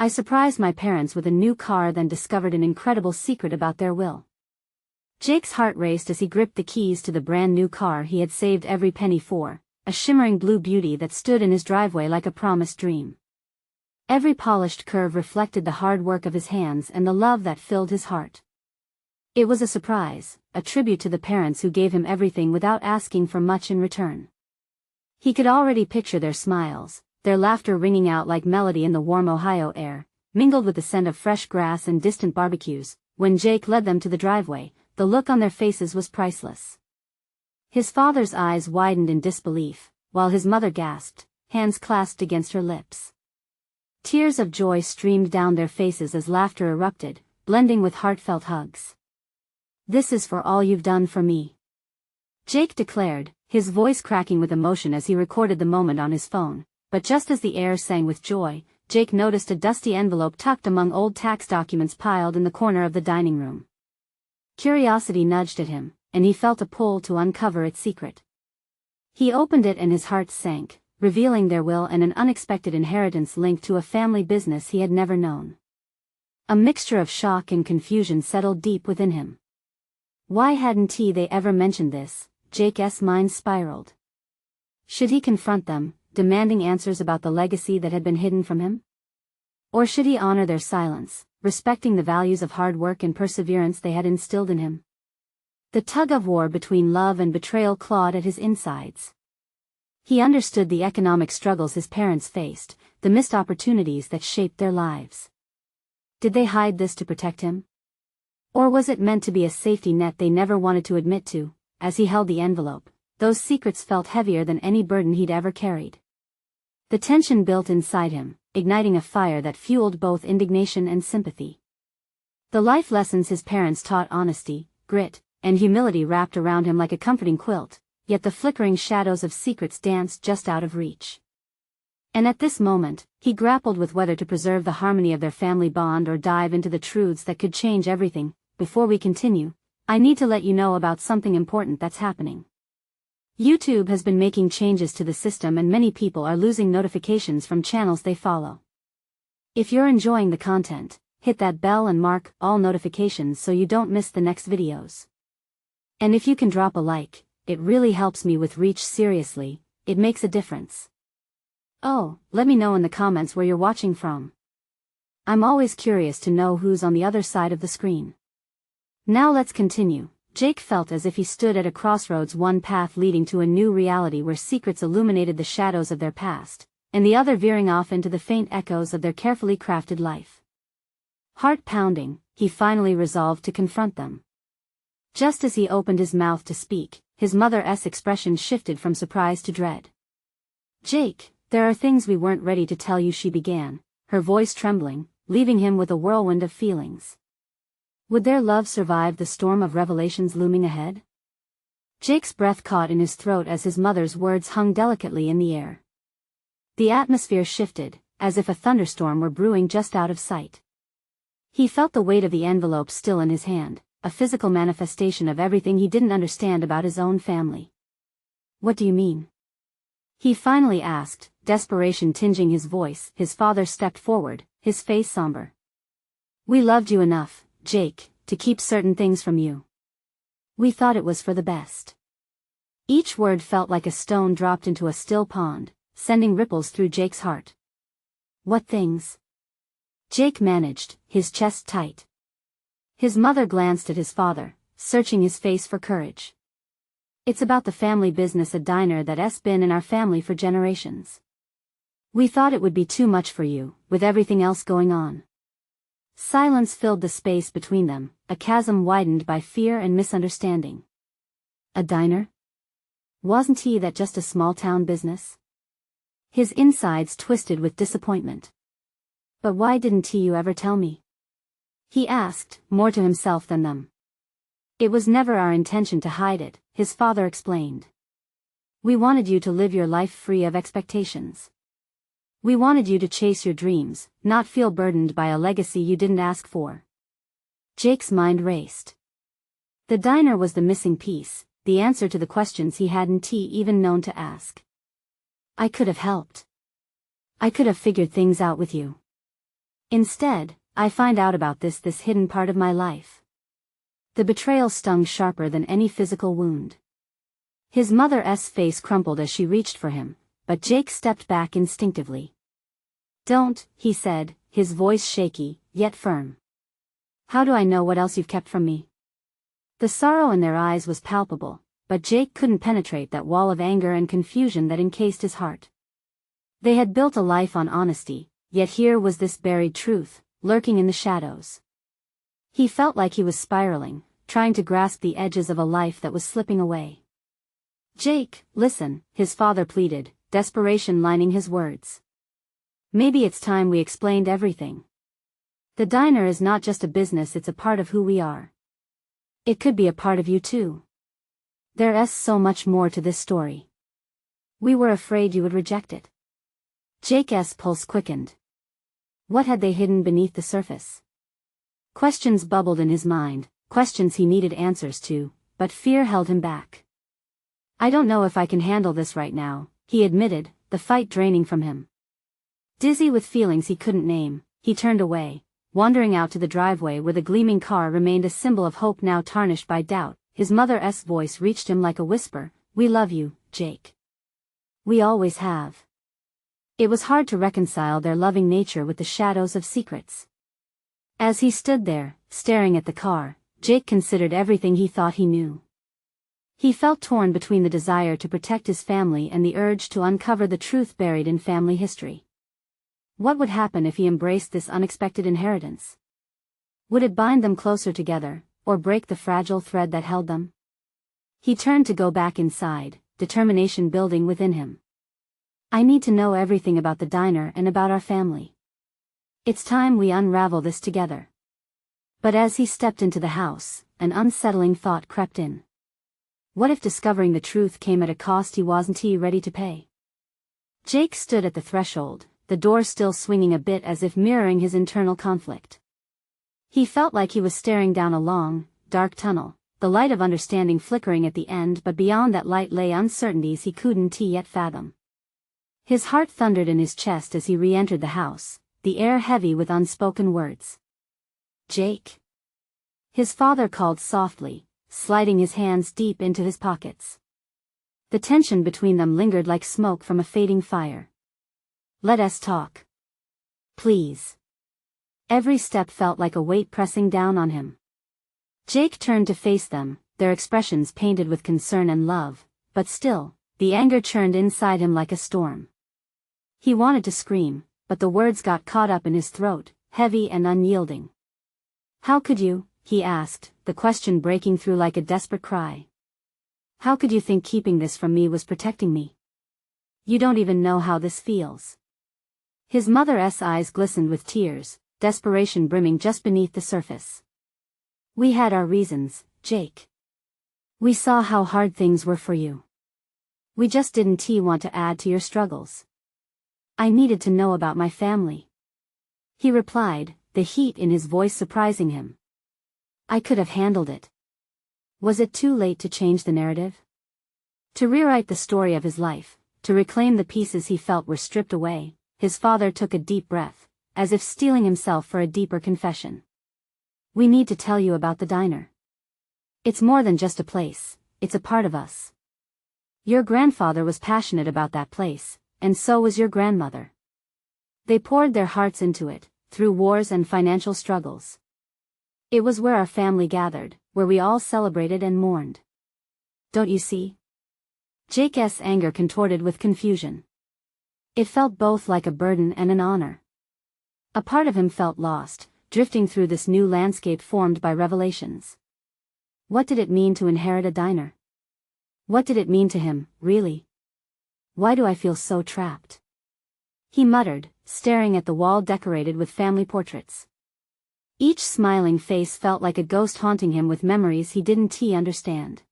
I surprised my parents with a new car, then discovered an incredible secret about their will. Jake's heart raced as he gripped the keys to the brand new car he had saved every penny for, a shimmering blue beauty that stood in his driveway like a promised dream. Every polished curve reflected the hard work of his hands and the love that filled his heart. It was a surprise, a tribute to the parents who gave him everything without asking for much in return. He could already picture their smiles, their laughter ringing out like melody in the warm Ohio air, mingled with the scent of fresh grass and distant barbecues. When Jake led them to the driveway, the look on their faces was priceless. His father's eyes widened in disbelief, while his mother gasped, hands clasped against her lips. Tears of joy streamed down their faces as laughter erupted, blending with heartfelt hugs. "This is for all you've done for me," Jake declared, his voice cracking with emotion as he recorded the moment on his phone. But just as the air sang with joy, Jake noticed a dusty envelope tucked among old tax documents piled in the corner of the dining room. Curiosity nudged at him, and he felt a pull to uncover its secret. He opened it and his heart sank, revealing their will and an unexpected inheritance linked to a family business he had never known. A mixture of shock and confusion settled deep within him. Why hadn't they ever mentioned this? Jake's mind spiraled. Should he confront them, demanding answers about the legacy that had been hidden from him? Or should he honor their silence, respecting the values of hard work and perseverance they had instilled in him? The tug-of-war between love and betrayal clawed at his insides. He understood the economic struggles his parents faced, the missed opportunities that shaped their lives. Did they hide this to protect him? Or was it meant to be a safety net they never wanted to admit to? As he held the envelope, those secrets felt heavier than any burden he'd ever carried. The tension built inside him, igniting a fire that fueled both indignation and sympathy. The life lessons his parents taught, honesty, grit, and humility, wrapped around him like a comforting quilt, yet the flickering shadows of secrets danced just out of reach. And at this moment, he grappled with whether to preserve the harmony of their family bond or dive into the truths that could change everything. Before we continue, I need to let you know about something important that's happening. YouTube has been making changes to the system and many people are losing notifications from channels they follow. If you're enjoying the content, hit that bell and mark all notifications so you don't miss the next videos. And if you can drop a like, it really helps me with reach. Seriously, it makes a difference. Oh, let me know in the comments where you're watching from. I'm always curious to know who's on the other side of the screen. Now let's continue. Jake felt as if he stood at a crossroads, one path leading to a new reality where secrets illuminated the shadows of their past, and the other veering off into the faint echoes of their carefully crafted life. Heart pounding, he finally resolved to confront them. Just as he opened his mouth to speak, his mother's expression shifted from surprise to dread. "Jake, there are things we weren't ready to tell you," she began, her voice trembling, leaving him with a whirlwind of feelings. Would their love survive the storm of revelations looming ahead? Jake's breath caught in his throat as his mother's words hung delicately in the air. The atmosphere shifted, as if a thunderstorm were brewing just out of sight. He felt the weight of the envelope still in his hand, a physical manifestation of everything he didn't understand about his own family. "What do you mean?" he finally asked, desperation tinging his voice. His father stepped forward, his face somber. "We loved you enough, Jake, to keep certain things from you. We thought it was for the best." Each word felt like a stone dropped into a still pond, sending ripples through Jake's heart. "What things?" Jake managed, his chest tight. His mother glanced at his father, searching his face for courage. "It's about the family business, a diner that's been in our family for generations. We thought it would be too much for you, with everything else going on." Silence filled the space between them, a chasm widened by fear and misunderstanding. A diner? Wasn't that just a small-town business? His insides twisted with disappointment. "But why didn't you ever tell me?" he asked, more to himself than them. "It was never our intention to hide it," his father explained. "We wanted you to live your life free of expectations. We wanted you to chase your dreams, not feel burdened by a legacy you didn't ask for." Jake's mind raced. The diner was the missing piece, the answer to the questions he hadn't even known to ask. "I could have helped. I could have figured things out with you." Instead, I find out about this hidden part of my life. The betrayal stung sharper than any physical wound. His mother's face crumpled as she reached for him, but Jake stepped back instinctively. "Don't," he said, his voice shaky, yet firm. "How do I know what else you've kept from me?" The sorrow in their eyes was palpable, but Jake couldn't penetrate that wall of anger and confusion that encased his heart. They had built a life on honesty, yet here was this buried truth, lurking in the shadows. He felt like he was spiraling, trying to grasp the edges of a life that was slipping away. "Jake, listen," his father pleaded, desperation lining his words. "Maybe it's time we explained everything. The diner is not just a business, it's a part of who we are. It could be a part of you too. There's so much more to this story. We were afraid you would reject it." Jake's pulse quickened. What had they hidden beneath the surface? Questions bubbled in his mind, questions he needed answers to, but fear held him back. "I don't know if I can handle this right now," he admitted, the fight draining from him. Dizzy with feelings he couldn't name, he turned away, wandering out to the driveway where the gleaming car remained a symbol of hope now tarnished by doubt. His mother's voice reached him like a whisper, "We love you, Jake. We always have." It was hard to reconcile their loving nature with the shadows of secrets. As he stood there, staring at the car, Jake considered everything he thought he knew. He felt torn between the desire to protect his family and the urge to uncover the truth buried in family history. What would happen if he embraced this unexpected inheritance? Would it bind them closer together, or break the fragile thread that held them? He turned to go back inside, determination building within him. "I need to know everything about the diner and about our family. It's time we unravel this together." But as he stepped into the house, an unsettling thought crept in. What if discovering the truth came at a cost he wasn't ready to pay? Jake stood at the threshold, the door still swinging a bit as if mirroring his internal conflict. He felt like he was staring down a long, dark tunnel, the light of understanding flickering at the end, but beyond that light lay uncertainties he couldn't yet fathom. His heart thundered in his chest as he re-entered the house, the air heavy with unspoken words. "Jake." His father called softly, sliding his hands deep into his pockets. The tension between them lingered like smoke from a fading fire. "Let us talk. Please." Every step felt like a weight pressing down on him. Jake turned to face them, their expressions painted with concern and love, but still, the anger churned inside him like a storm. He wanted to scream, but the words got caught up in his throat, heavy and unyielding. "How could you?" he asked, the question breaking through like a desperate cry. "How could you think keeping this from me was protecting me? You don't even know how this feels." His mother's eyes glistened with tears, desperation brimming just beneath the surface. "We had our reasons, Jake. We saw how hard things were for you. We just didn't want to add to your struggles. I needed to know about my family." He replied, the heat in his voice surprising him. "I could have handled it." Was it too late to change the narrative? To rewrite the story of his life, to reclaim the pieces he felt were stripped away? His father took a deep breath, as if steeling himself for a deeper confession. "We need to tell you about the diner. It's more than just a place, it's a part of us. Your grandfather was passionate about that place, and so was your grandmother. They poured their hearts into it, through wars and financial struggles. It was where our family gathered, where we all celebrated and mourned. Don't you see?" Jake's anger contorted with confusion. It felt both like a burden and an honor. A part of him felt lost, drifting through this new landscape formed by revelations. What did it mean to inherit a diner? What did it mean to him, really? Why do I feel so trapped? He muttered, staring at the wall decorated with family portraits. Each smiling face felt like a ghost haunting him with memories he didn't understand.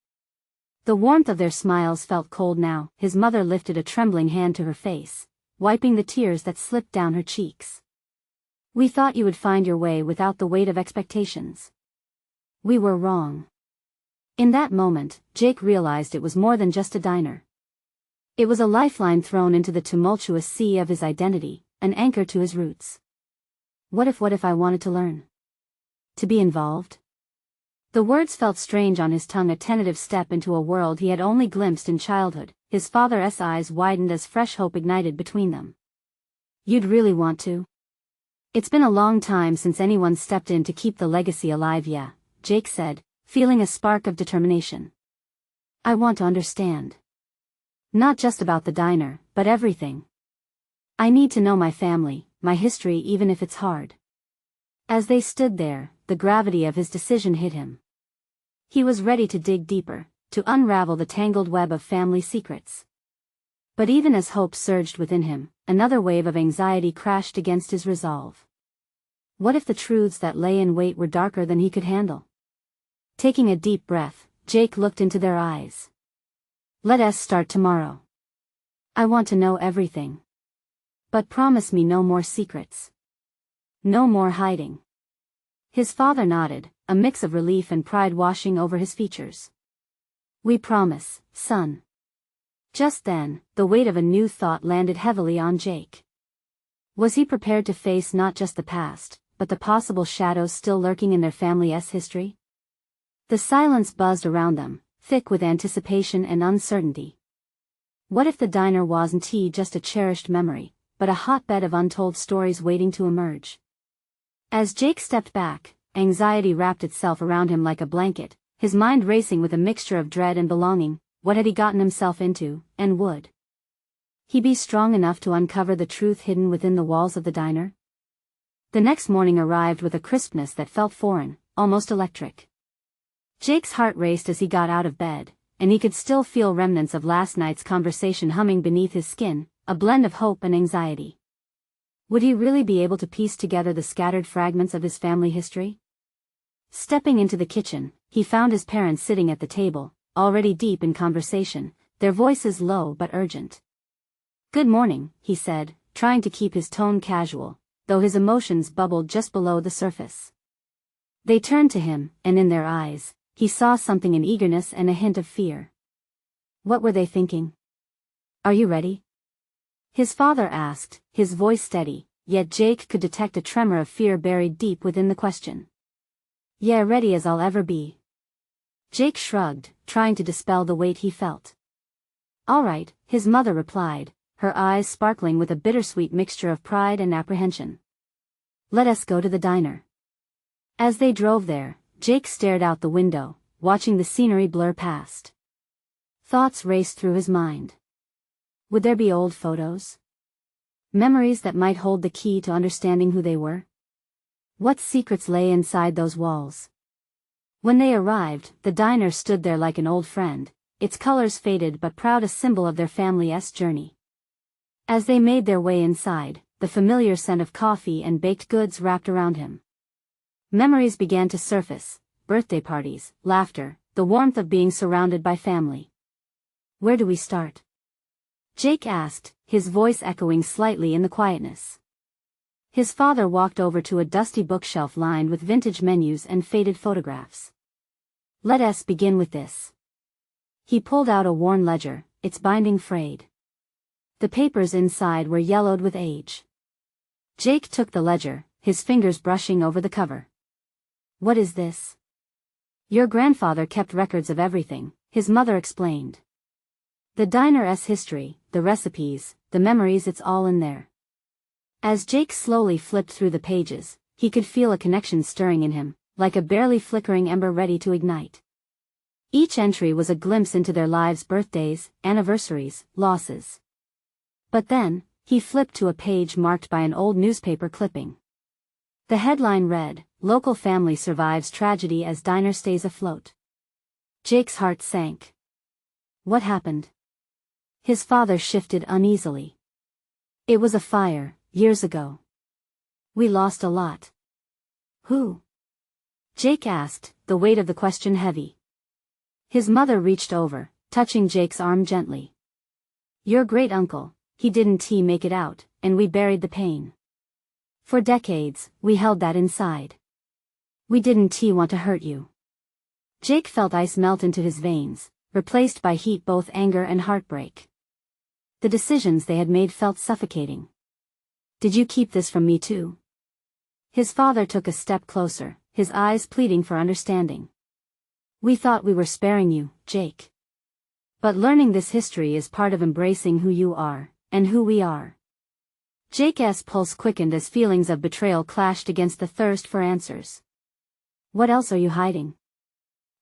The warmth of their smiles felt cold now. His mother lifted a trembling hand to her face, wiping the tears that slipped down her cheeks. "We thought you would find your way without the weight of expectations. We were wrong." In that moment, Jake realized it was more than just a diner. It was a lifeline thrown into the tumultuous sea of his identity, an anchor to his roots. What if I wanted to learn? To be involved? The words felt strange on his tongue, a tentative step into a world he had only glimpsed in childhood. His father's eyes widened as fresh hope ignited between them. You'd really want to? It's been a long time since anyone stepped in to keep the legacy alive. Yeah, Jake said, feeling a spark of determination. I want to understand. Not just about the diner, but everything. I need to know my family, my history, even if it's hard. As they stood there, the gravity of his decision hit him. He was ready to dig deeper, to unravel the tangled web of family secrets. But even as hope surged within him, another wave of anxiety crashed against his resolve. What if the truths that lay in wait were darker than he could handle? Taking a deep breath, Jake looked into their eyes. Let us start tomorrow. I want to know everything. But promise me no more secrets. No more hiding. His father nodded, a mix of relief and pride washing over his features. We promise, son. Just then, the weight of a new thought landed heavily on Jake. Was he prepared to face not just the past, but the possible shadows still lurking in their family's history? The silence buzzed around them, thick with anticipation and uncertainty. What if the diner wasn't just a cherished memory, but a hotbed of untold stories waiting to emerge? As Jake stepped back, anxiety wrapped itself around him like a blanket, his mind racing with a mixture of dread and belonging. What had he gotten himself into, and would he be strong enough to uncover the truth hidden within the walls of the diner? The next morning arrived with a crispness that felt foreign, almost electric. Jake's heart raced as he got out of bed, and he could still feel remnants of last night's conversation humming beneath his skin, a blend of hope and anxiety. Would he really be able to piece together the scattered fragments of his family history? Stepping into the kitchen, he found his parents sitting at the table, already deep in conversation, their voices low but urgent. Good morning, he said, trying to keep his tone casual, though his emotions bubbled just below the surface. They turned to him, and in their eyes, he saw something, an eagerness and a hint of fear. What were they thinking? Are you ready? His father asked, his voice steady, yet Jake could detect a tremor of fear buried deep within the question. Yeah, ready as I'll ever be. Jake shrugged, trying to dispel the weight he felt. All right, his mother replied, her eyes sparkling with a bittersweet mixture of pride and apprehension. Let us go to the diner. As they drove there, Jake stared out the window, watching the scenery blur past. Thoughts raced through his mind. Would there be old photos? Memories that might hold the key to understanding who they were? What secrets lay inside those walls? When they arrived, the diner stood there like an old friend, its colors faded but proud, a symbol of their family's journey. As they made their way inside, the familiar scent of coffee and baked goods wrapped around him. Memories began to surface, birthday parties, laughter, the warmth of being surrounded by family. Where do we start? Jake asked, his voice echoing slightly in the quietness. His father walked over to a dusty bookshelf lined with vintage menus and faded photographs. Let us begin with this. He pulled out a worn ledger, its binding frayed. The papers inside were yellowed with age. Jake took the ledger, his fingers brushing over the cover. What is this? Your grandfather kept records of everything, his mother explained. The diner's history, the recipes, the memories, it's all in there. As Jake slowly flipped through the pages, he could feel a connection stirring in him, like a barely flickering ember ready to ignite. Each entry was a glimpse into their lives, birthdays, anniversaries, losses. But then, he flipped to a page marked by an old newspaper clipping. The headline read, Local family survives tragedy as diner stays afloat. Jake's heart sank. What happened? His father shifted uneasily. It was a fire, years ago. We lost a lot. Who? Jake asked, the weight of the question heavy. His mother reached over, touching Jake's arm gently. Your great-uncle, he didn't make it out, and we buried the pain. For decades, we held that inside. We didn't want to hurt you. Jake felt ice melt into his veins, replaced by heat, both anger and heartbreak. The decisions they had made felt suffocating. Did you keep this from me too? His father took a step closer, his eyes pleading for understanding. We thought we were sparing you, Jake. But learning this history is part of embracing who you are, and who we are. Jake's pulse quickened as feelings of betrayal clashed against the thirst for answers. What else are you hiding?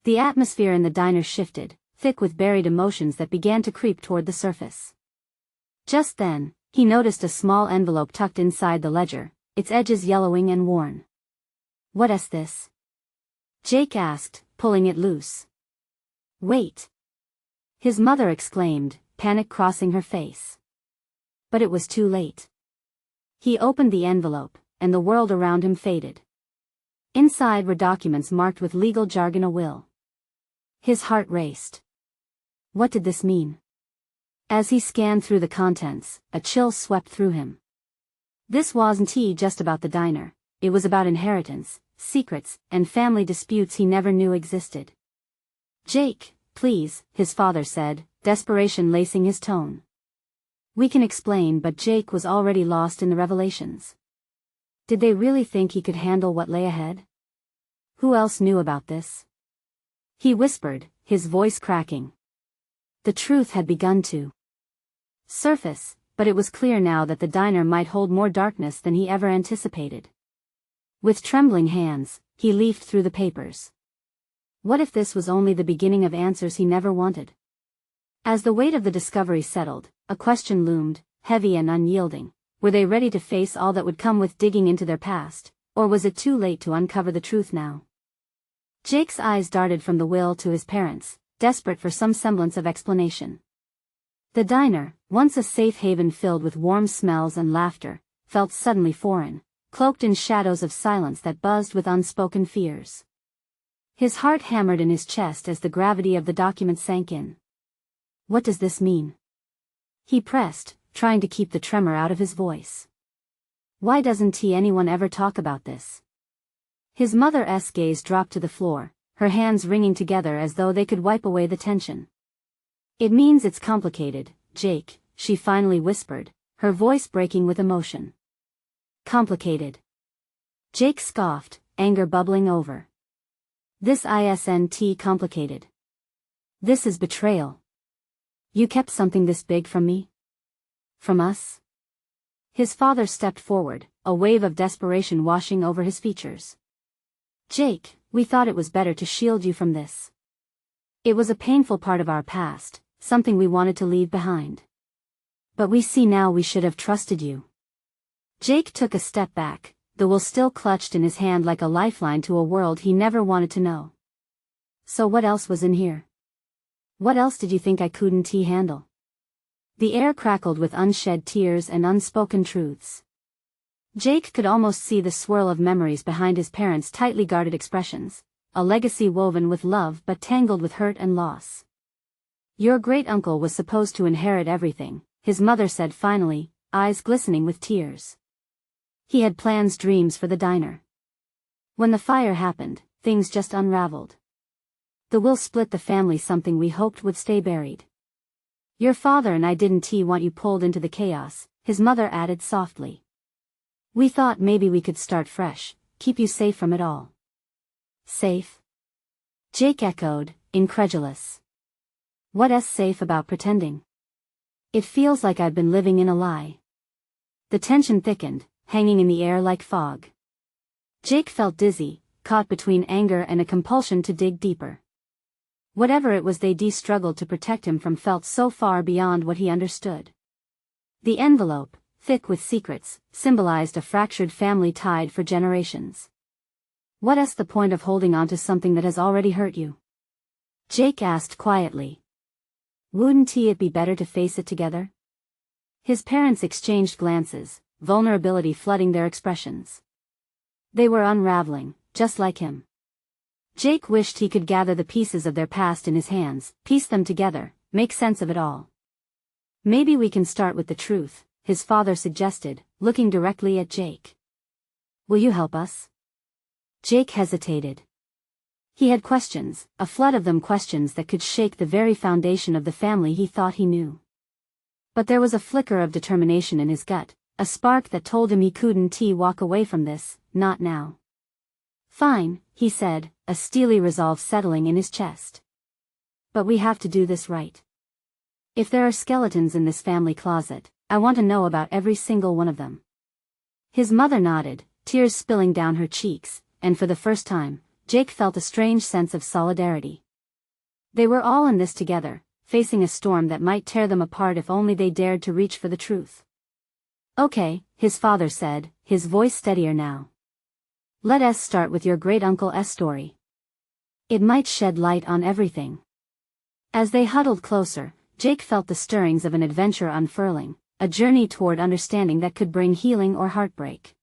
The atmosphere in the diner shifted, thick with buried emotions that began to creep toward the surface. Just then, he noticed a small envelope tucked inside the ledger, its edges yellowing and worn. What's this? Jake asked, pulling it loose. Wait! His mother exclaimed, panic crossing her face. But it was too late. He opened the envelope, and the world around him faded. Inside were documents marked with legal jargon, a will. His heart raced. What did this mean? As he scanned through the contents, a chill swept through him. This wasn't just about the diner, it was about inheritance, secrets, and family disputes he never knew existed. Jake, please, his father said, desperation lacing his tone. We can explain, but Jake was already lost in the revelations. Did they really think he could handle what lay ahead? Who else knew about this? He whispered, his voice cracking. The truth had begun to surface, but it was clear now that the diner might hold more darkness than he ever anticipated. With trembling hands, he leafed through the papers. What if this was only the beginning of answers he never wanted? As the weight of the discovery settled, a question loomed, heavy and unyielding. Were they ready to face all that would come with digging into their past, or was it too late to uncover the truth now? Jake's eyes darted from the will to his parents, desperate for some semblance of explanation. The diner, once a safe haven filled with warm smells and laughter, felt suddenly foreign, cloaked in shadows of silence that buzzed with unspoken fears. His heart hammered in his chest as the gravity of the document sank in. What does this mean? He pressed, trying to keep the tremor out of his voice. Why doesn't anyone ever talk about this? His mother's gaze dropped to the floor, her hands wringing together as though they could wipe away the tension. It means it's complicated, Jake, she finally whispered, her voice breaking with emotion. Complicated. Jake scoffed, anger bubbling over. This isn't complicated. This is betrayal. You kept something this big from me? From us? His father stepped forward, a wave of desperation washing over his features. Jake, we thought it was better to shield you from this. It was a painful part of our past, something we wanted to leave behind. But we see now we should have trusted you. Jake took a step back, the will still clutched in his hand like a lifeline to a world he never wanted to know. So what else was in here? What else did you think I couldn't handle? The air crackled with unshed tears and unspoken truths. Jake could almost see the swirl of memories behind his parents' tightly guarded expressions, a legacy woven with love but tangled with hurt and loss. Your great-uncle was supposed to inherit everything, his mother said finally, eyes glistening with tears. He had plans, dreams for the diner. When the fire happened, things just unraveled. The will split the family, something we hoped would stay buried. Your father and I didn't want you pulled into the chaos, his mother added softly. We thought maybe we could start fresh, keep you safe from it all. Safe? Jake echoed, incredulous. What's safe about pretending? It feels like I've been living in a lie. The tension thickened, hanging in the air like fog. Jake felt dizzy, caught between anger and a compulsion to dig deeper. Whatever it was they struggled to protect him from felt so far beyond what he understood. The envelope, thick with secrets, symbolized a fractured family tied for generations. What's the point of holding on to something that has already hurt you? Jake asked quietly. Wouldn't it be better to face it together? His parents exchanged glances, vulnerability flooding their expressions. They were unraveling, just like him. Jake wished he could gather the pieces of their past in his hands, piece them together, make sense of it all. Maybe we can start with the truth, his father suggested, looking directly at Jake. Will you help us? Jake hesitated. He had questions, a flood of them, questions that could shake the very foundation of the family he thought he knew. But there was a flicker of determination in his gut, a spark that told him he couldn't walk away from this, not now. Fine, he said, a steely resolve settling in his chest. But we have to do this right. If there are skeletons in this family closet, I want to know about every single one of them. His mother nodded, tears spilling down her cheeks, and for the first time, Jake felt a strange sense of solidarity. They were all in this together, facing a storm that might tear them apart if only they dared to reach for the truth. Okay, his father said, his voice steadier now. Let us start with your great-uncle's story. It might shed light on everything. As they huddled closer, Jake felt the stirrings of an adventure unfurling, a journey toward understanding that could bring healing or heartbreak.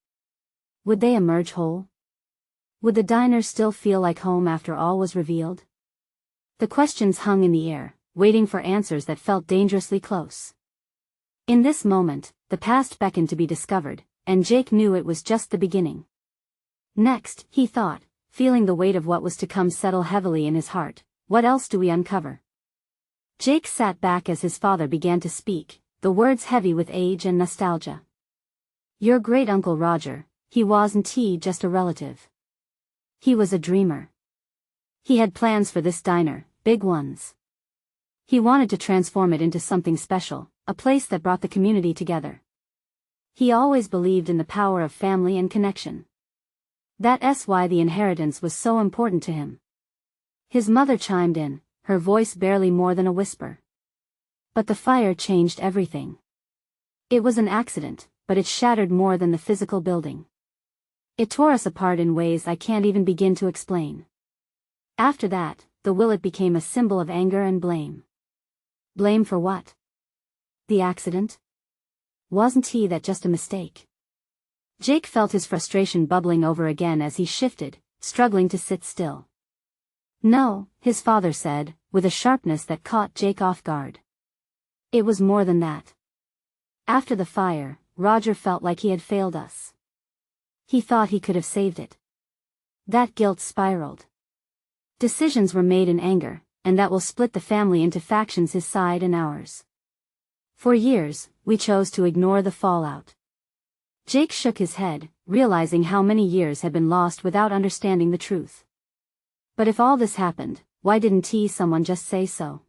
Would they emerge whole? Would the diner still feel like home after all was revealed? The questions hung in the air, waiting for answers that felt dangerously close. In this moment, the past beckoned to be discovered, and Jake knew it was just the beginning. Next, he thought, feeling the weight of what was to come settle heavily in his heart, what else do we uncover? Jake sat back as his father began to speak, the words heavy with age and nostalgia. Your great-uncle Roger, he wasn't just a relative. He was a dreamer. He had plans for this diner, big ones. He wanted to transform it into something special, a place that brought the community together. He always believed in the power of family and connection. That's why the inheritance was so important to him. His mother chimed in, her voice barely more than a whisper. But the fire changed everything. It was an accident, but it shattered more than the physical building. It tore us apart in ways I can't even begin to explain. After that, the willet became a symbol of anger and blame. Blame for what? The accident? Wasn't that just a mistake? Jake felt his frustration bubbling over again as he shifted, struggling to sit still. No, his father said, with a sharpness that caught Jake off guard. It was more than that. After the fire, Roger felt like he had failed us. He thought he could have saved it. That guilt spiraled. Decisions were made in anger, and that will split the family into factions, his side and ours. For years, we chose to ignore the fallout. Jake shook his head, realizing how many years had been lost without understanding the truth. But if all this happened, why didn't someone just say so?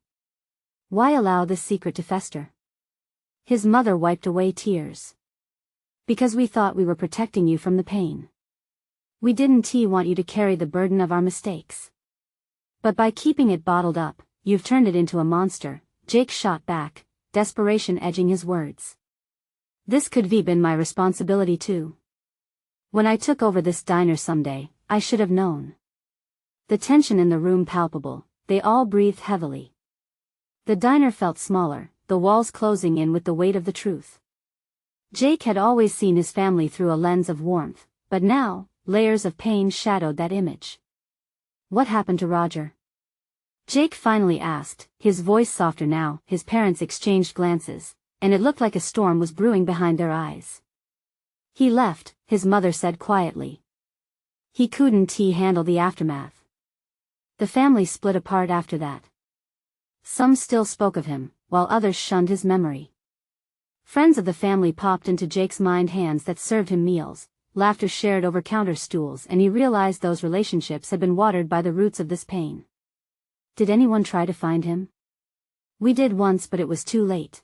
Why allow this secret to fester? His mother wiped away tears. Because we thought we were protecting you from the pain. We didn't want you to carry the burden of our mistakes. But by keeping it bottled up, you've turned it into a monster, Jake shot back, desperation edging his words. This could have been my responsibility too. When I took over this diner someday, I should have known. The tension in the room palpable, they all breathed heavily. The diner felt smaller, the walls closing in with the weight of the truth. Jake had always seen his family through a lens of warmth, but now, layers of pain shadowed that image. What happened to Roger? Jake finally asked, his voice softer now. His parents exchanged glances, and it looked like a storm was brewing behind their eyes. He left, his mother said quietly. He couldn't handle the aftermath. The family split apart after that. Some still spoke of him, while others shunned his memory. Friends of the family popped into Jake's mind, hands that served him meals, laughter shared over counter stools, and he realized those relationships had been watered by the roots of this pain. Did anyone try to find him? We did once, but it was too late.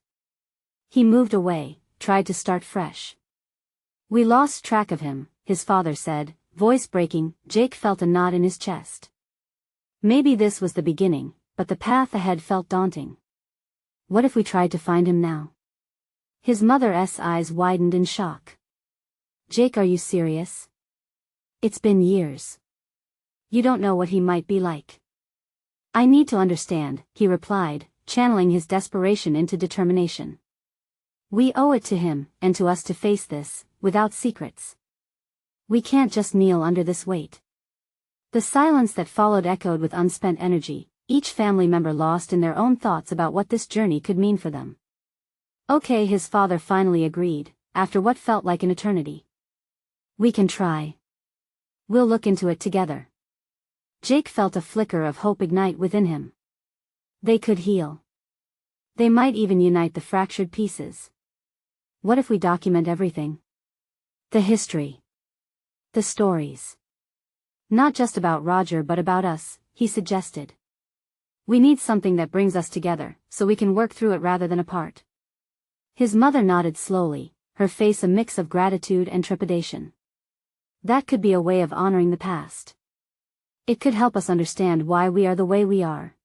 He moved away, tried to start fresh. We lost track of him, his father said, voice breaking. Jake felt a knot in his chest. Maybe this was the beginning, but the path ahead felt daunting. What if we tried to find him now? His mother's eyes widened in shock. Jake, are you serious? It's been years. You don't know what he might be like. I need to understand, he replied, channeling his desperation into determination. We owe it to him, and to us, to face this, without secrets. We can't just kneel under this weight. The silence that followed echoed with unspent energy, each family member lost in their own thoughts about what this journey could mean for them. Okay, his father finally agreed, after what felt like an eternity. We can try. We'll look into it together. Jake felt a flicker of hope ignite within him. They could heal. They might even unite the fractured pieces. What if we document everything? The history. The stories. Not just about Roger but about us, he suggested. We need something that brings us together, so we can work through it rather than apart. His mother nodded slowly, her face a mix of gratitude and trepidation. That could be a way of honoring the past. It could help us understand why we are the way we are.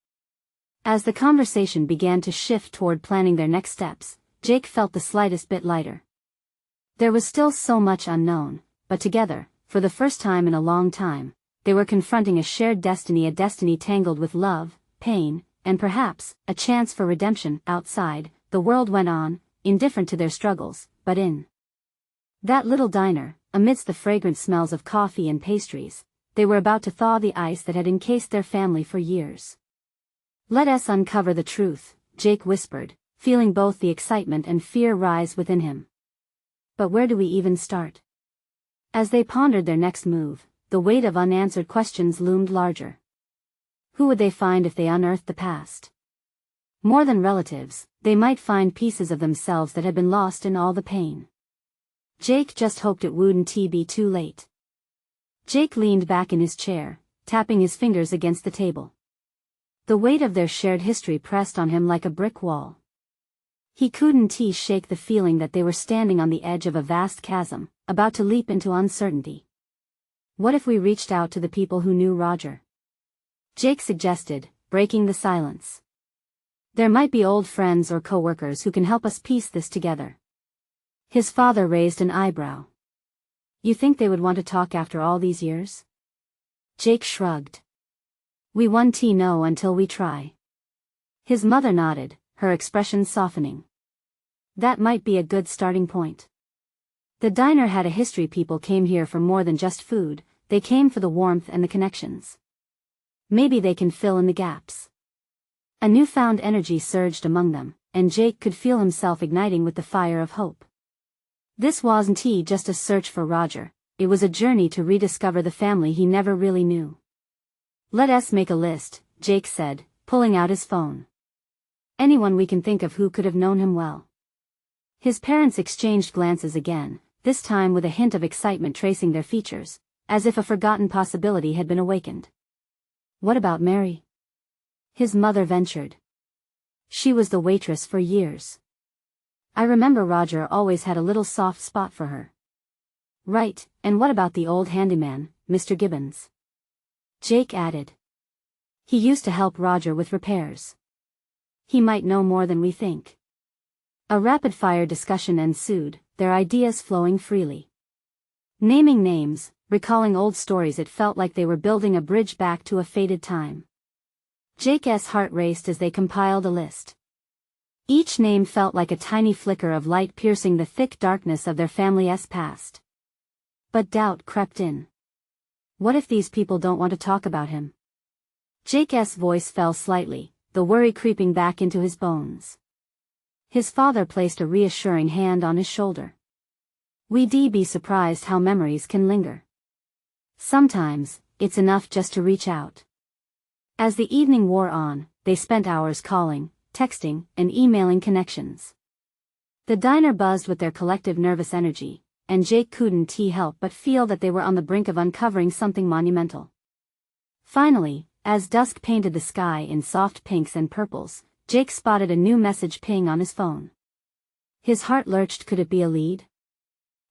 As the conversation began to shift toward planning their next steps, Jake felt the slightest bit lighter. There was still so much unknown, but together, for the first time in a long time, they were confronting a shared destiny, a destiny tangled with love, pain, and perhaps, a chance for redemption. Outside, the world went on, indifferent to their struggles, but in that little diner, amidst the fragrant smells of coffee and pastries, they were about to thaw the ice that had encased their family for years. Let us uncover the truth, Jake whispered, feeling both the excitement and fear rise within him. But where do we even start? As they pondered their next move, the weight of unanswered questions loomed larger. Who would they find if they unearthed the past? More than relatives, they might find pieces of themselves that had been lost in all the pain. Jake just hoped it wouldn't be too late. Jake leaned back in his chair, tapping his fingers against the table. The weight of their shared history pressed on him like a brick wall. He couldn't shake the feeling that they were standing on the edge of a vast chasm, about to leap into uncertainty. What if we reached out to the people who knew Roger? Jake suggested, breaking the silence. There might be old friends or co-workers who can help us piece this together. His father raised an eyebrow. You think they would want to talk after all these years? Jake shrugged. We won't know until we try. His mother nodded, her expression softening. That might be a good starting point. The diner had a history. People came here for more than just food, they came for the warmth and the connections. Maybe they can fill in the gaps. A newfound energy surged among them, and Jake could feel himself igniting with the fire of hope. This wasn't just a search for Roger, it was a journey to rediscover the family he never really knew. Let us make a list, Jake said, pulling out his phone. Anyone we can think of who could have known him well. His parents exchanged glances again, this time with a hint of excitement tracing their features, as if a forgotten possibility had been awakened. What about Mary? His mother ventured. She was the waitress for years. I remember Roger always had a little soft spot for her. Right, and what about the old handyman, Mr. Gibbons? Jake added. He used to help Roger with repairs. He might know more than we think. A rapid-fire discussion ensued, their ideas flowing freely. Naming names, recalling old stories, it felt like they were building a bridge back to a faded time. Jake's heart raced as they compiled a list. Each name felt like a tiny flicker of light piercing the thick darkness of their family's past. But doubt crept in. What if these people don't want to talk about him? Jake's voice fell slightly, the worry creeping back into his bones. His father placed a reassuring hand on his shoulder. We'd be surprised how memories can linger. Sometimes, it's enough just to reach out. As the evening wore on, they spent hours calling, texting, and emailing connections. The diner buzzed with their collective nervous energy, and Jake couldn't help but feel that they were on the brink of uncovering something monumental. Finally, as dusk painted the sky in soft pinks and purples, Jake spotted a new message ping on his phone. His heart lurched. Could it be a lead?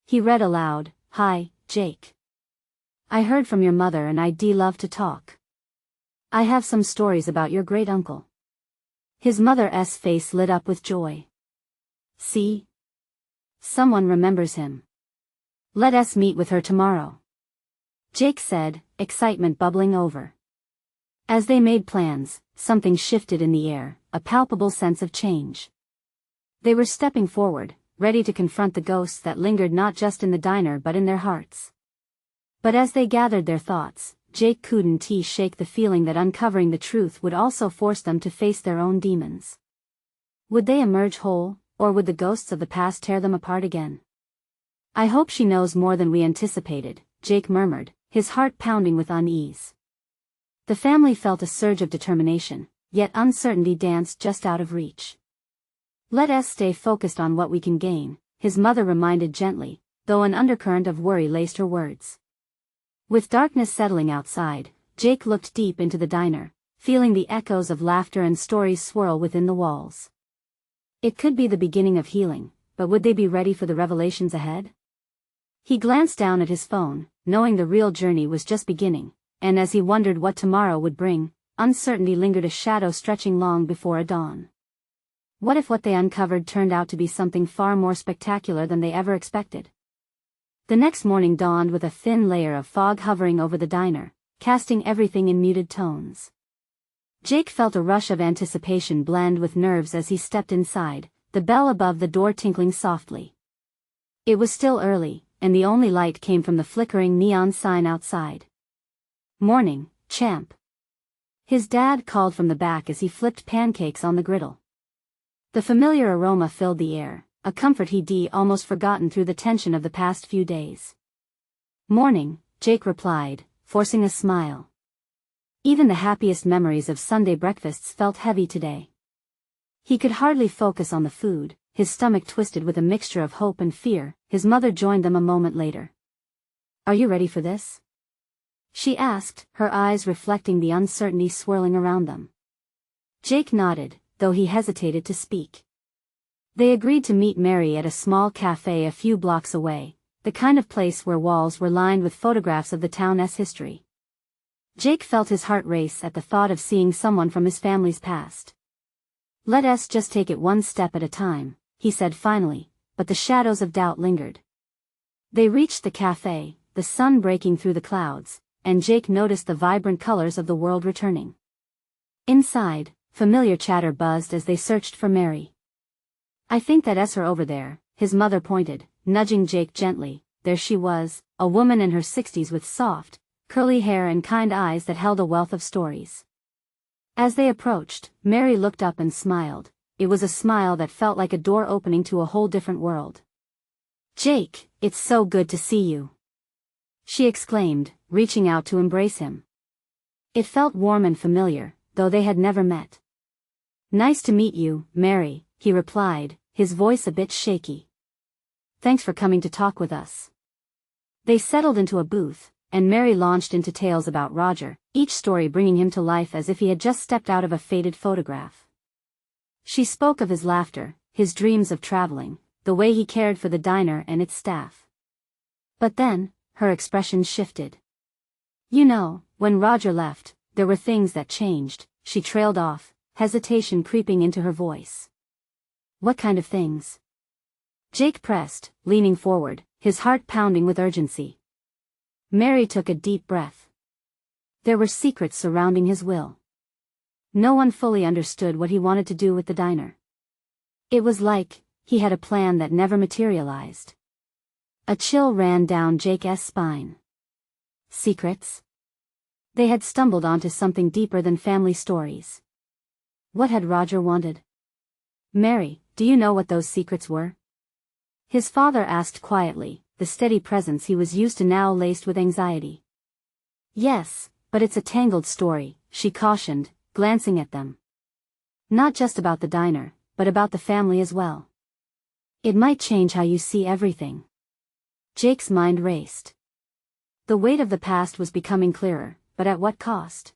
He read aloud, "Hi, Jake. I heard from your mother and I'd love to talk. I have some stories about your great-uncle." His mother's face lit up with joy. See? Someone remembers him. Let us meet with her tomorrow. Jake said, excitement bubbling over. As they made plans, something shifted in the air, a palpable sense of change. They were stepping forward, ready to confront the ghosts that lingered not just in the diner but in their hearts. But as they gathered their thoughts, Jake couldn't shake the feeling that uncovering the truth would also force them to face their own demons. Would they emerge whole, or would the ghosts of the past tear them apart again? I hope she knows more than we anticipated, Jake murmured, his heart pounding with unease. The family felt a surge of determination, yet uncertainty danced just out of reach. Let us stay focused on what we can gain, his mother reminded gently, though an undercurrent of worry laced her words. With darkness settling outside, Jake looked deep into the diner, feeling the echoes of laughter and stories swirl within the walls. It could be the beginning of healing, but would they be ready for the revelations ahead? He glanced down at his phone, knowing the real journey was just beginning, and as he wondered what tomorrow would bring, uncertainty lingered, a shadow stretching long before a dawn. What if what they uncovered turned out to be something far more spectacular than they ever expected? The next morning dawned with a thin layer of fog hovering over the diner, casting everything in muted tones. Jake felt a rush of anticipation blend with nerves as he stepped inside, the bell above the door tinkling softly. It was still early, and the only light came from the flickering neon sign outside. "Morning, champ." His dad called from the back as he flipped pancakes on the griddle. The familiar aroma filled the air, a comfort he'd almost forgotten through the tension of the past few days. "Morning," Jake replied, forcing a smile. Even the happiest memories of Sunday breakfasts felt heavy today. He could hardly focus on the food, his stomach twisted with a mixture of hope and fear. His mother joined them a moment later. "Are you ready for this?" she asked, her eyes reflecting the uncertainty swirling around them. Jake nodded, though he hesitated to speak. They agreed to meet Mary at a small cafe a few blocks away, the kind of place where walls were lined with photographs of the town's history. Jake felt his heart race at the thought of seeing someone from his family's past. "Let us just take it one step at a time," he said finally, but the shadows of doubt lingered. They reached the cafe, the sun breaking through the clouds, and Jake noticed the vibrant colors of the world returning. Inside, familiar chatter buzzed as they searched for Mary. "I think that's her over there," his mother pointed, nudging Jake gently. There she was, a woman in her 60s with soft, curly hair and kind eyes that held a wealth of stories. As they approached, Mary looked up and smiled. It was a smile that felt like a door opening to a whole different world. "Jake, it's so good to see you," she exclaimed, reaching out to embrace him. It felt warm and familiar, though they had never met. "Nice to meet you, Mary," he replied, his voice a bit shaky. "Thanks for coming to talk with us." They settled into a booth, and Mary launched into tales about Roger, each story bringing him to life as if he had just stepped out of a faded photograph. She spoke of his laughter, his dreams of traveling, the way he cared for the diner and its staff. But then, her expression shifted. "You know, when Roger left, there were things that changed," she trailed off, hesitation creeping into her voice. "What kind of things?" Jake pressed, leaning forward, his heart pounding with urgency. Mary took a deep breath. There were secrets surrounding his will. No one fully understood what he wanted to do with the diner. It was like he had a plan that never materialized. A chill ran down Jake's spine. Secrets? They had stumbled onto something deeper than family stories. What had Roger wanted? "Mary, do you know what those secrets were?" His father asked quietly, the steady presence he was used to now laced with anxiety. "Yes, but it's a tangled story," she cautioned, glancing at them. "Not just about the diner, but about the family as well. It might change how you see everything." Jake's mind raced. The weight of the past was becoming clearer, but at what cost?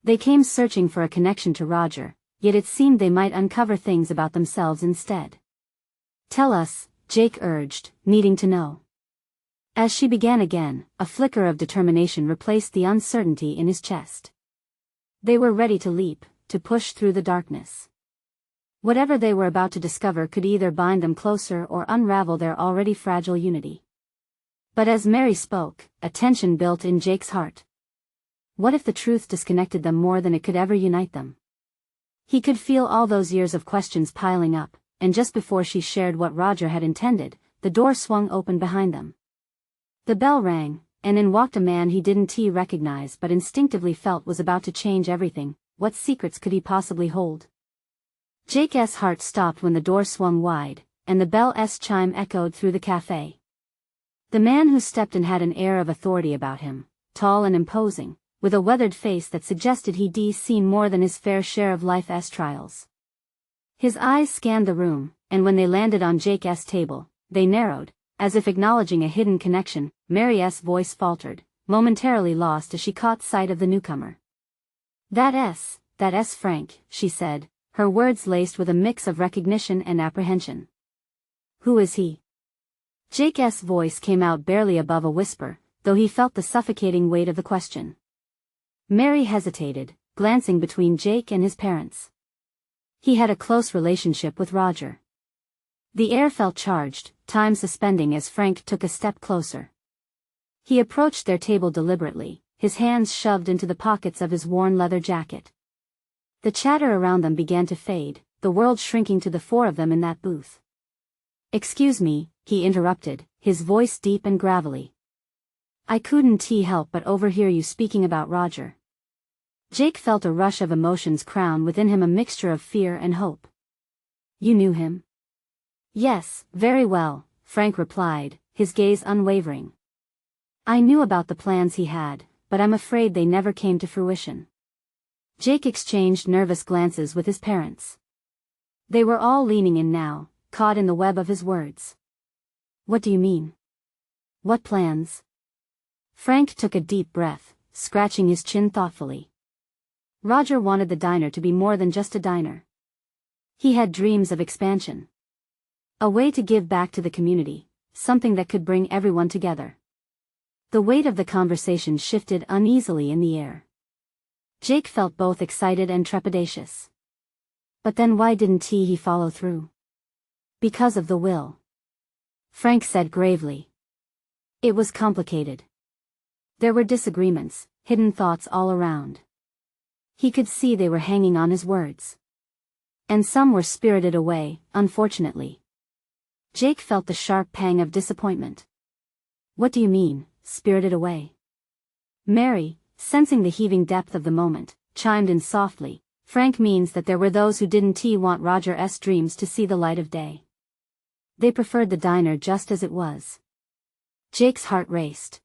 They came searching for a connection to Roger, yet it seemed they might uncover things about themselves instead. "Tell us," Jake urged, needing to know. As she began again, a flicker of determination replaced the uncertainty in his chest. They were ready to leap, to push through the darkness. Whatever they were about to discover could either bind them closer or unravel their already fragile unity. But as Mary spoke, a tension built in Jake's heart. What if the truth disconnected them more than it could ever unite them? He could feel all those years of questions piling up, and just before she shared what Roger had intended, the door swung open behind them. The bell rang, and in walked a man he didn't recognize but instinctively felt was about to change everything. What secrets could he possibly hold? Jake's heart stopped when the door swung wide, and the bell's chime echoed through the cafe. The man who stepped in had an air of authority about him, tall and imposing, with a weathered face that suggested he'd seen more than his fair share of life's trials. His eyes scanned the room, and when they landed on Jake's table, they narrowed, as if acknowledging a hidden connection. Mary's voice faltered, momentarily lost as she caught sight of the newcomer. That S, Frank, she said, her words laced with a mix of recognition and apprehension. Who is he? Jake's voice came out barely above a whisper, though he felt the suffocating weight of the question. Mary hesitated, glancing between Jake and his parents. He had a close relationship with Roger. The air felt charged, time suspending as Frank took a step closer. He approached their table deliberately, his hands shoved into the pockets of his worn leather jacket. The chatter around them began to fade, the world shrinking to the four of them in that booth. Excuse me, he interrupted, his voice deep and gravelly. I couldn't help but overhear you speaking about Roger. Jake felt a rush of emotions crown within him, a mixture of fear and hope. You knew him? Yes, very well, Frank replied, his gaze unwavering. I knew about the plans he had, but I'm afraid they never came to fruition. Jake exchanged nervous glances with his parents. They were all leaning in now, caught in the web of his words. What do you mean? What plans? Frank took a deep breath, scratching his chin thoughtfully. Roger wanted the diner to be more than just a diner. He had dreams of expansion. A way to give back to the community, something that could bring everyone together. The weight of the conversation shifted uneasily in the air. Jake felt both excited and trepidatious. But then why didn't he follow through? Because of the will. Frank said gravely. It was complicated. There were disagreements, hidden thoughts all around. He could see they were hanging on his words. And some were spirited away, unfortunately. Jake felt the sharp pang of disappointment. What do you mean, spirited away? Mary, sensing the heaving depth of the moment, chimed in softly. Frank means that there were those who didn't want Roger's dreams to see the light of day. They preferred the diner just as it was. Jake's heart raced.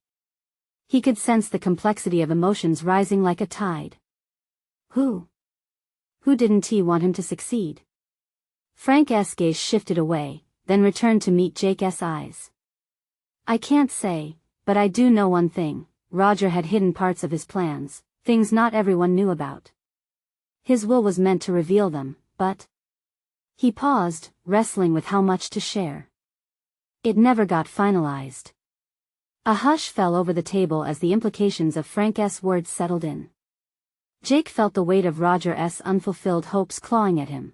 He could sense the complexity of emotions rising like a tide. Who didn't want him to succeed? Frank's gaze shifted away, then returned to meet Jake's eyes. I can't say, but I do know one thing. Roger had hidden parts of his plans, things not everyone knew about. His will was meant to reveal them, but... He paused, wrestling with how much to share. It never got finalized. A hush fell over the table as the implications of Frank's words settled in. Jake felt the weight of Roger's unfulfilled hopes clawing at him.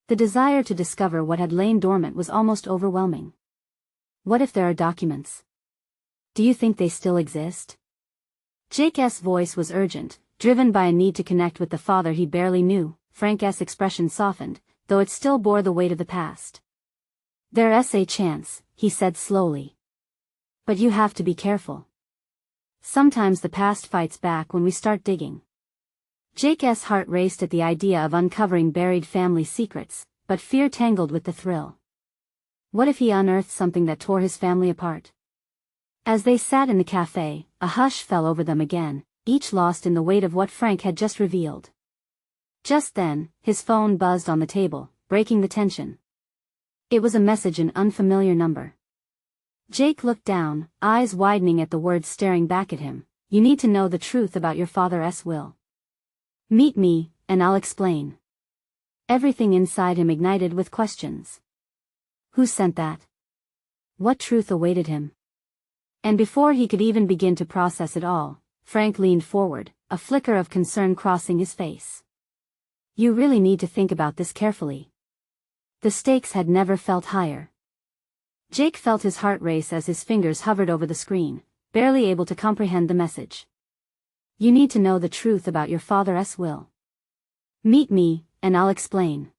The desire to discover what had lain dormant was almost overwhelming. What if there are documents? Do you think they still exist? Jake's voice was urgent, driven by a need to connect with the father he barely knew. Frank's expression softened, though it still bore the weight of the past. There's a chance, he said slowly. But you have to be careful. Sometimes the past fights back when we start digging. Jake's heart raced at the idea of uncovering buried family secrets, but fear tangled with the thrill. What if he unearthed something that tore his family apart? As they sat in the cafe, a hush fell over them again, each lost in the weight of what Frank had just revealed. Just then, his phone buzzed on the table, breaking the tension. It was a message, an unfamiliar number. Jake looked down, eyes widening at the words staring back at him. You need to know the truth about your father's will. Meet me, and I'll explain. Everything inside him ignited with questions. Who sent that? What truth awaited him? And before he could even begin to process it all, Frank leaned forward, a flicker of concern crossing his face. You really need to think about this carefully. The stakes had never felt higher. Jake felt his heart race as his fingers hovered over the screen, barely able to comprehend the message. You need to know the truth about your father's will. Meet me, and I'll explain.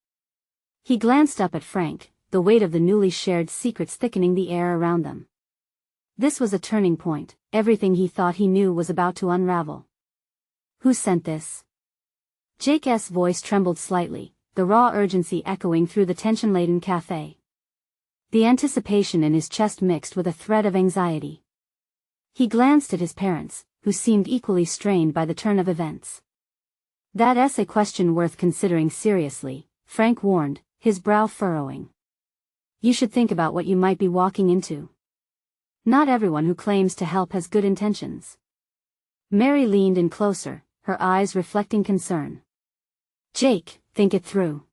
He glanced up at Frank, the weight of the newly shared secrets thickening the air around them. This was a turning point, everything he thought he knew was about to unravel. Who sent this? Jake's voice trembled slightly, the raw urgency echoing through the tension-laden cafe. The anticipation in his chest mixed with a thread of anxiety. He glanced at his parents, who seemed equally strained by the turn of events. That's a question worth considering seriously, Frank warned, his brow furrowing. You should think about what you might be walking into. Not everyone who claims to help has good intentions. Mary leaned in closer, her eyes reflecting concern. Jake, think it through.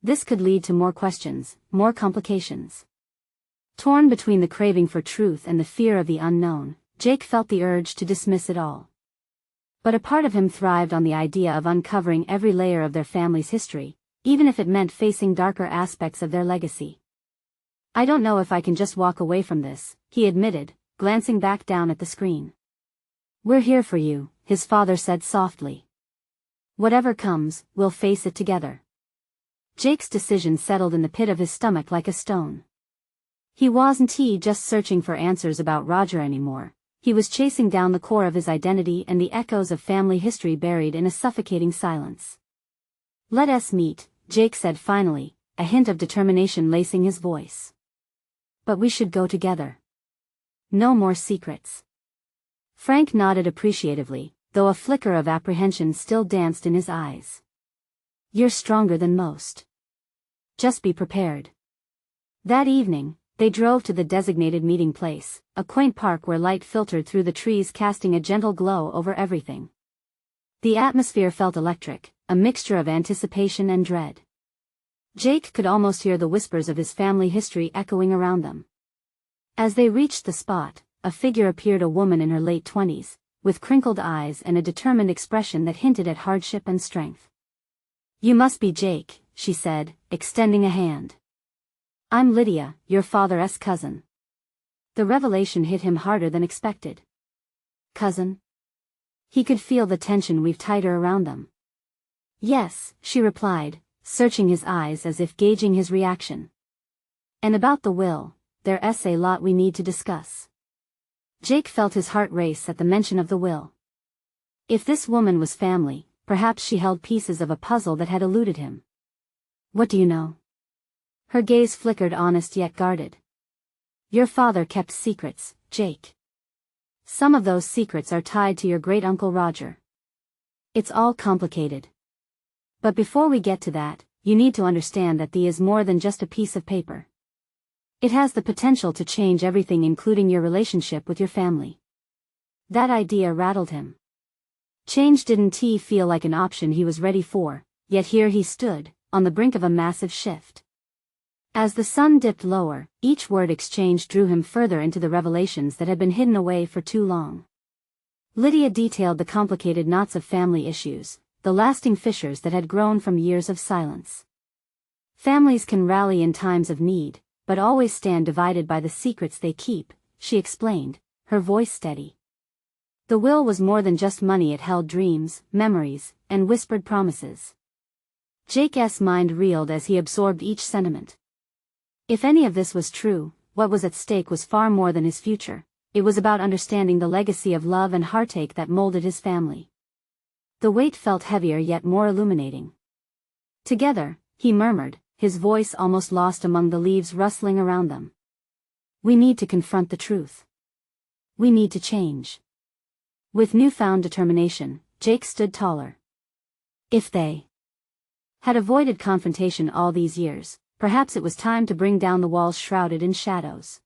This could lead to more questions, more complications. Torn between the craving for truth and the fear of the unknown, Jake felt the urge to dismiss it all. But a part of him thrived on the idea of uncovering every layer of their family's history, even if it meant facing darker aspects of their legacy. I don't know if I can just walk away from this, he admitted, glancing back down at the screen. We're here for you, his father said softly. Whatever comes, we'll face it together. Jake's decision settled in the pit of his stomach like a stone. He wasn't just searching for answers about Roger anymore. He was chasing down the core of his identity and the echoes of family history buried in a suffocating silence. Let us meet, Jake said finally, a hint of determination lacing his voice. But we should go together. No more secrets. Frank nodded appreciatively, though a flicker of apprehension still danced in his eyes. You're stronger than most. Just be prepared. That evening, they drove to the designated meeting place, a quaint park where light filtered through the trees casting a gentle glow over everything. The atmosphere felt electric, a mixture of anticipation and dread. Jake could almost hear the whispers of his family history echoing around them. As they reached the spot, a figure appeared, a woman in her late 20s, with crinkled eyes and a determined expression that hinted at hardship and strength. You must be Jake, she said, extending a hand. I'm Lydia, your father's cousin. The revelation hit him harder than expected. Cousin? He could feel the tension weave tighter around them. Yes, she replied, searching his eyes as if gauging his reaction. And about the will, there's a lot we need to discuss. Jake felt his heart race at the mention of the will. If this woman was family, perhaps she held pieces of a puzzle that had eluded him. What do you know? Her gaze flickered, honest yet guarded. Your father kept secrets, Jake. Some of those secrets are tied to your great-uncle Roger. It's all complicated. But before we get to that, you need to understand that the is more than just a piece of paper. It has the potential to change everything, including your relationship with your family. That idea rattled him. Change didn't feel like an option he was ready for, yet here he stood, on the brink of a massive shift. As the sun dipped lower, each word exchange drew him further into the revelations that had been hidden away for too long. Lydia detailed the complicated knots of family issues, the lasting fissures that had grown from years of silence. Families can rally in times of need, but always stand divided by the secrets they keep, she explained, her voice steady. The will was more than just money, it held dreams, memories, and whispered promises. Jake's mind reeled as he absorbed each sentiment. If any of this was true, what was at stake was far more than his future. It was about understanding the legacy of love and heartache that molded his family. The weight felt heavier yet more illuminating. Together, he murmured, his voice almost lost among the leaves rustling around them. We need to confront the truth. We need to change. With newfound determination, Jake stood taller. If they had avoided confrontation all these years, perhaps it was time to bring down the walls shrouded in shadows.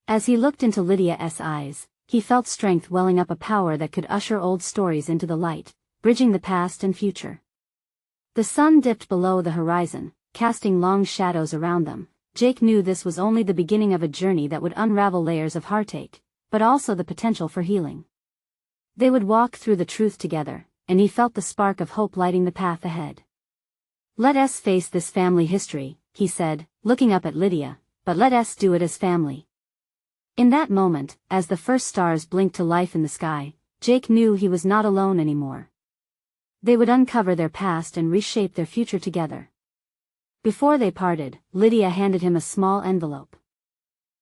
As he looked into Lydia's eyes, he felt strength welling up, a power that could usher old stories into the light, bridging the past and future. The sun dipped below the horizon, casting long shadows around them. Jake knew this was only the beginning of a journey that would unravel layers of heartache, but also the potential for healing. They would walk through the truth together, and he felt the spark of hope lighting the path ahead. Let us face this family history, he said, looking up at Lydia, but let us do it as family. In that moment, as the first stars blinked to life in the sky, Jake knew he was not alone anymore. They would uncover their past and reshape their future together. Before they parted, Lydia handed him a small envelope.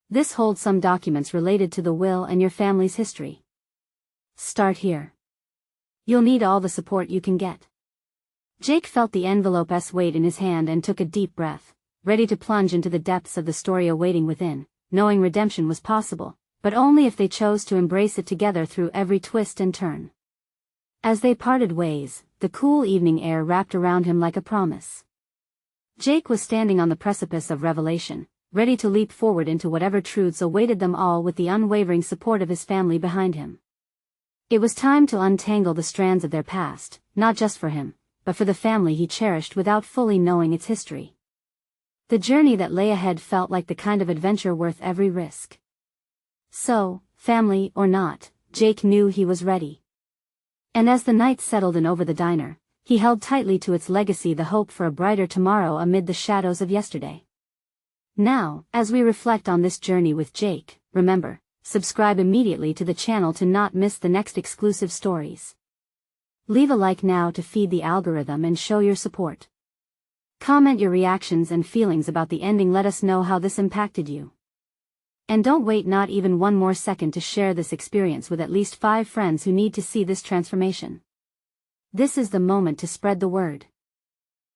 This holds some documents related to the will and your family's history. Start here. You'll need all the support you can get. Jake felt the envelope's weight in his hand and took a deep breath, ready to plunge into the depths of the story awaiting within, knowing redemption was possible, but only if they chose to embrace it together through every twist and turn. As they parted ways, the cool evening air wrapped around him like a promise. Jake was standing on the precipice of revelation, ready to leap forward into whatever truths awaited them all with the unwavering support of his family behind him. It was time to untangle the strands of their past, not just for him, but for the family he cherished without fully knowing its history. The journey that lay ahead felt like the kind of adventure worth every risk. So, family or not, Jake knew he was ready. And as the night settled in over the diner, he held tightly to its legacy, the hope for a brighter tomorrow amid the shadows of yesterday. Now, as we reflect on this journey with Jake, remember, subscribe immediately to the channel to not miss the next exclusive stories. Leave a like now to feed the algorithm and show your support. Comment your reactions and feelings about the ending. Let us know how this impacted you. And don't wait not even one more second to share this experience with at least 5 friends who need to see this transformation. This is the moment to spread the word.